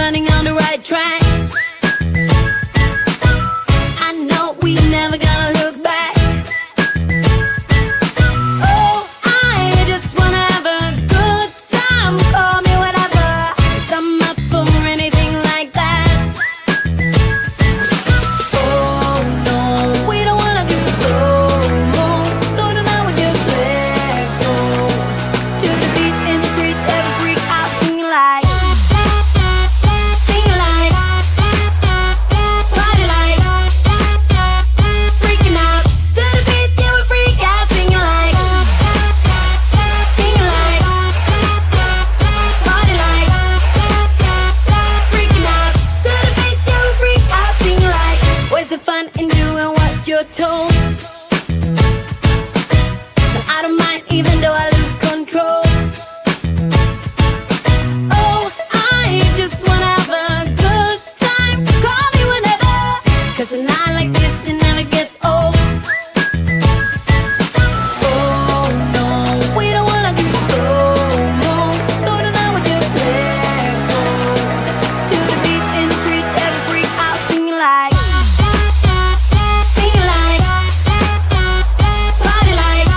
running on the right track. I know we never gonna look back. Oh, I just wanna have a good time. Call me whatever, 'cause I'm up for anything like that. Oh no, we don't wanna do slow-mo, so tonight we just let go. To the beat in the streets, every freak out singing like, singing like, party like, freaking out. To the beat, yeah, we freak out singing like, singing like, party like, freaking out. To the beat, yeah, we freak out singing like. Where's the fun in doing what you're told? But I don't mind even though I lose control. Oh, I just wanna have a good time, so call me whenever, 'cause a night like this, it never gets old. Oh no, we don't wanna do slow-mo, so tonight we just let go. To the beat in the streets, every freak out singing like, singing like, party like,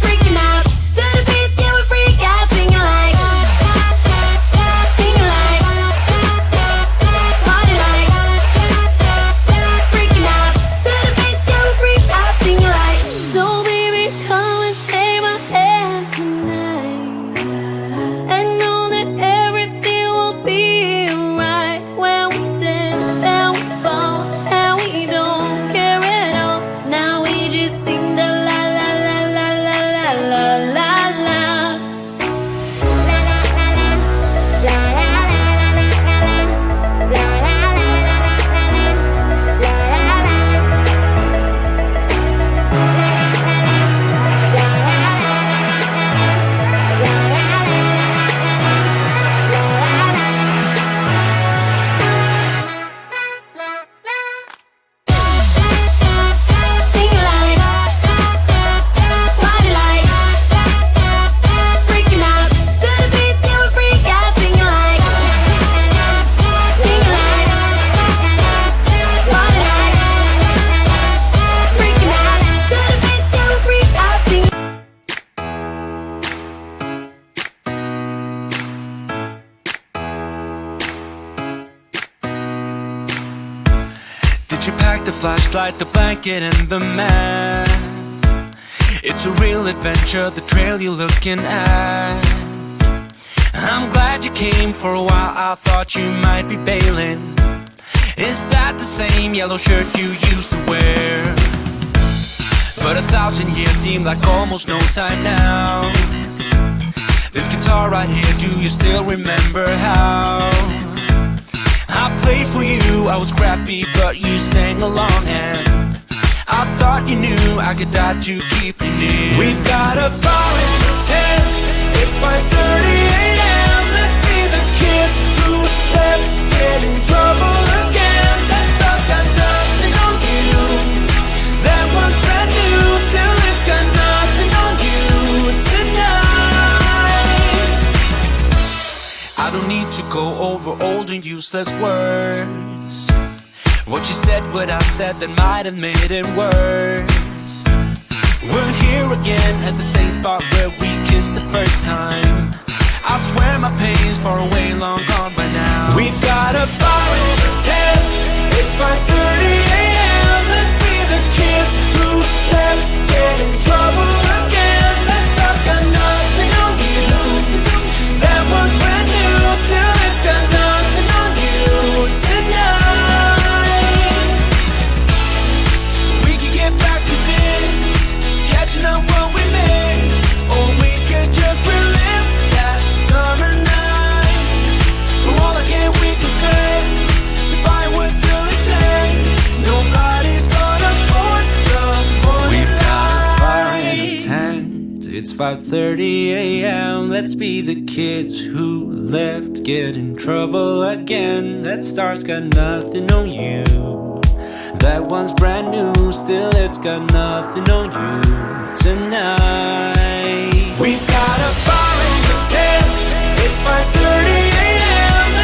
freaking out. To the beat, yeah, we freak out singing like, singing like, party like, freaking out. To the beat, yeah, we freak out singing like. So baby, come and take my hand tonight, and know that everything will be alright. When we dance and we fall and we don't care at all. Now we just sing the la la la la la la la la la. Singing like, party like, freaking out. To the beat, yeah, we freak out singing like, singing like, party like, freaking out. To the beat, yeah, we freak out singing. Did you pack the flashlight, the blanket, and the map? It's a real adventure, the trail you're looking at. I'm glad you came. For a while I thought you might be bailing. Is that the same yellow shirt you used to wear? But 1,000 years seem like almost no time now. This guitar right here, do you still remember how I played for you? I was crappy, but you sang along, and I thought you knew I could die to keep you near. We've got a fire in the tent. It's 5:30 a.m. Let's be the kids who left, get in trouble again. That stuff's got nothing on you. That one's brand new, still it's got nothing on you tonight. I don't need to go over old and useless words. What you said, what I said, that might have made it worse. We're here again at the same spot where we kissed the first time. I swear my pain's far away, long gone by now. We've got a fire in the tent. It's 5:30 a.m. Let's be the kids who left, get in trouble again. That stuff's got nothing on you. That one's brand new, still it's got nothing on you tonight. We could get back to this, catching up what we missed, or we could just relive that summer night. For all I can, we can spend the firewood till it's end. Nobody's gonna force the morning. We've got a fire in the tent. It's 5:30 a.m. Let's be the kids who left, get in trouble again. That star's got nothing on you. That one's brand new, still it's got nothing on you tonight. We've got a fire in the tent. It's 5:30 a.m.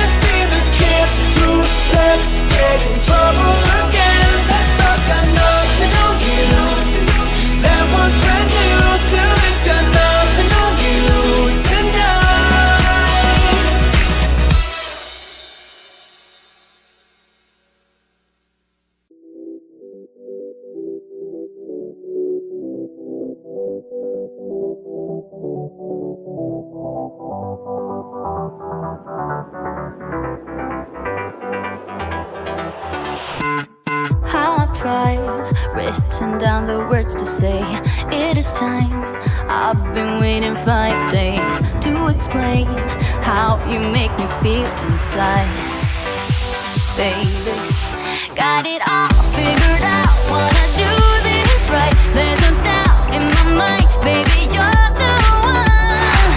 tried, written down the words to say it is time. I've been waiting 5 days to explain how you make me feel inside. Baby, got it all figured out, wanna do this right. There's no doubt in my mind, baby, you're the one.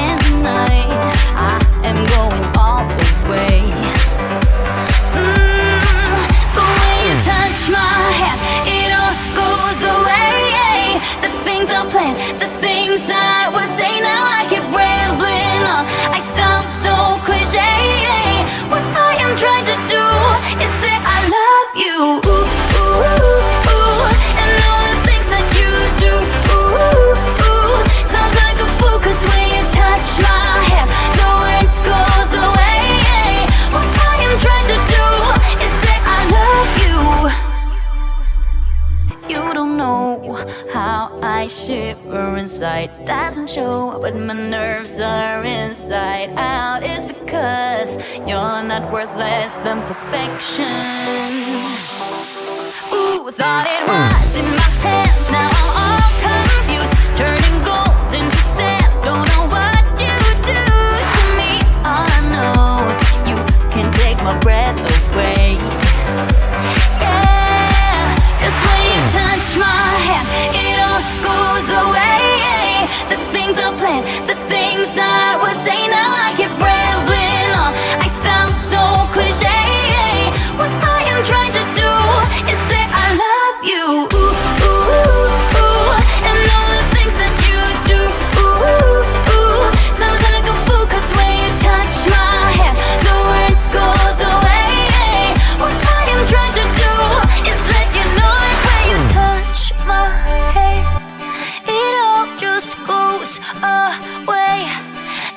And tonight, I am going all the way. The way you touch my hair, it all goes away. The things I plan, the things I would say, now I keep rambling on. I sound so cliche. What I am trying to do is say I love you. Ooh, ooh, ooh, ooh. And all the things that you do. Ooh, ooh, ooh. Sounds like a fool, 'cause when you touch my hair, the words goes away. What I am trying to do is say I love you. You don't know how I shiver inside. Doesn't show, but my nerves are inside out. It's because you're not worth less than perfection. Ooh, thought it was in my hands, now I'm all confused. Turning gold into sand, don't know what you do to me. All I know is you can take my breath away. Yeah, 'cause when you touch my hand, it all goes away. The things I plan, the things I would say, now I keep rambling on. I sound so cliche. What I am trying to do is say I love you. Ooh, ooh, ooh. And all the things that you do. Ooh, ooh. Sounds like a fool, 'cause when you touch my hair, the words goes away. What I am trying to do is let you know that when you touch my hair, it all just goes away.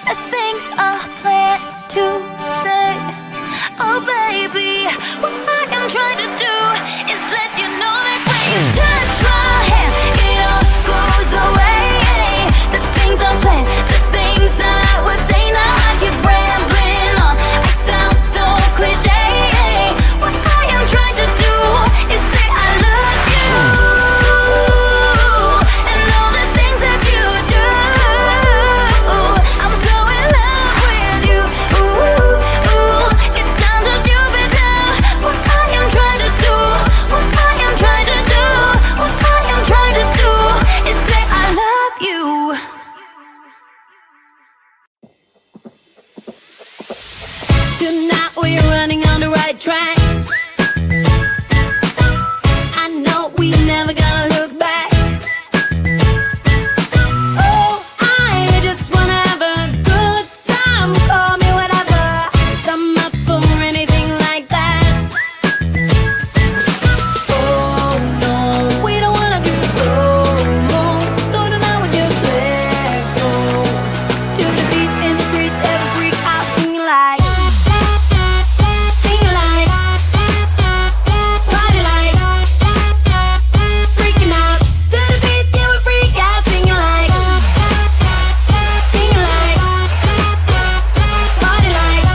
The things I plan to say, oh baby, what I am trying to do is let you know that when you touch my hair, it all goes away. The things I plan, the things I would say, now I keep rambling on. I sound so cliche. What I am trying to do is say I love you. And all the things that you do. I'm so in love with you. Ooh, ooh. It sounds so stupid now. What I am trying to do, what I am trying to do, what I am trying to do is say I love you. Tonight we're running on the right track. I know we never gonna look back. Oh, I just wanna have a good time. Call me whatever, 'cause I'm up for anything like that. Oh no, we don't wanna do slow-mo, so tonight we just let go. To the beat in the streets, every freak out, singing like, singing like, party like, freaking out. To the beat, yeah, we freak out, singing like, singing like, party like,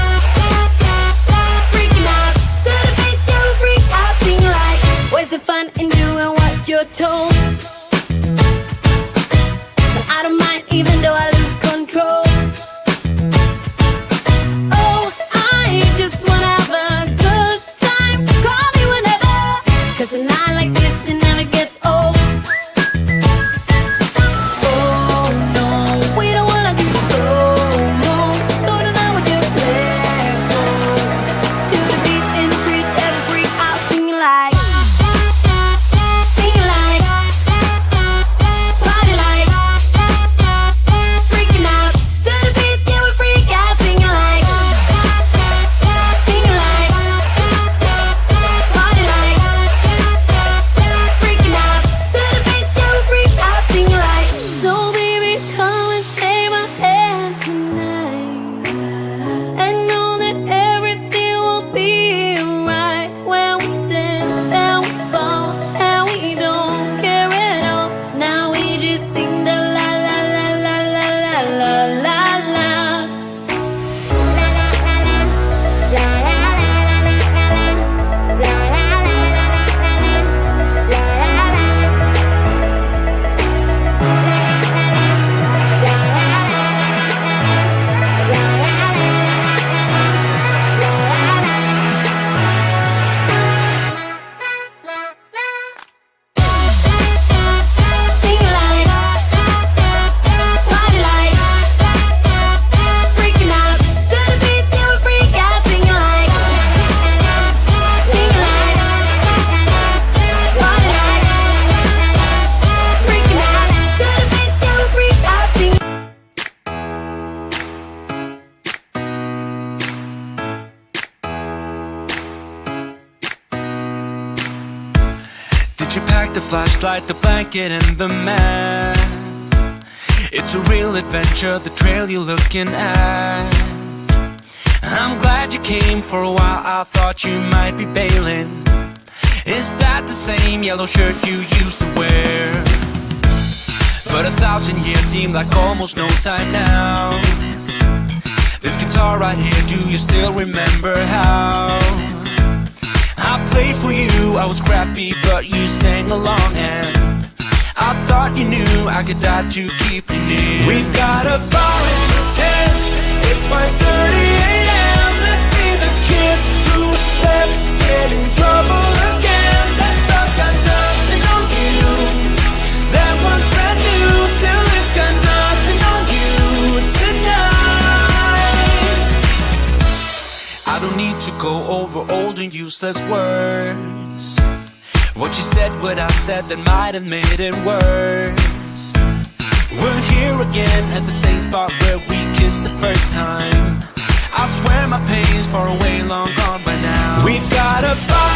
freaking out. To the beat, yeah, we freak out, singing like. Where's the fun in doing what you're told? But I don't mind even though I lose control. Oh, I just wanna have a good time, so call me whenever, 'cause a night like this, it never gets old. Oh no, we don't wanna do slow-mo, so tonight we just let go. To the beat in the streets, every freak out, singing like, singing like, Did you pack the flashlight, the blanket, and the map? It's a real adventure, the trail you're looking at. I'm glad you came for a while, I thought you might be bailing. Is that the same yellow shirt you used to wear? But 1,000 years seem like almost no time now. This guitar right here, do you still remember how I played for you? I was crappy, but you sang along, and I thought you knew I could die to keep you near. We've got a fire in the tent, it's 5:30 a.m. Let's be the kids who left, get in trouble again. That stuff's got nothing on you, that one's brand new. Still it's got nothing on you tonight. I don't need to go over old and useless words. What you said, what I said, that might have made it worse. We're here again at the same spot where we kissed the first time. I swear my pain's far away, long gone by now. We've got a fire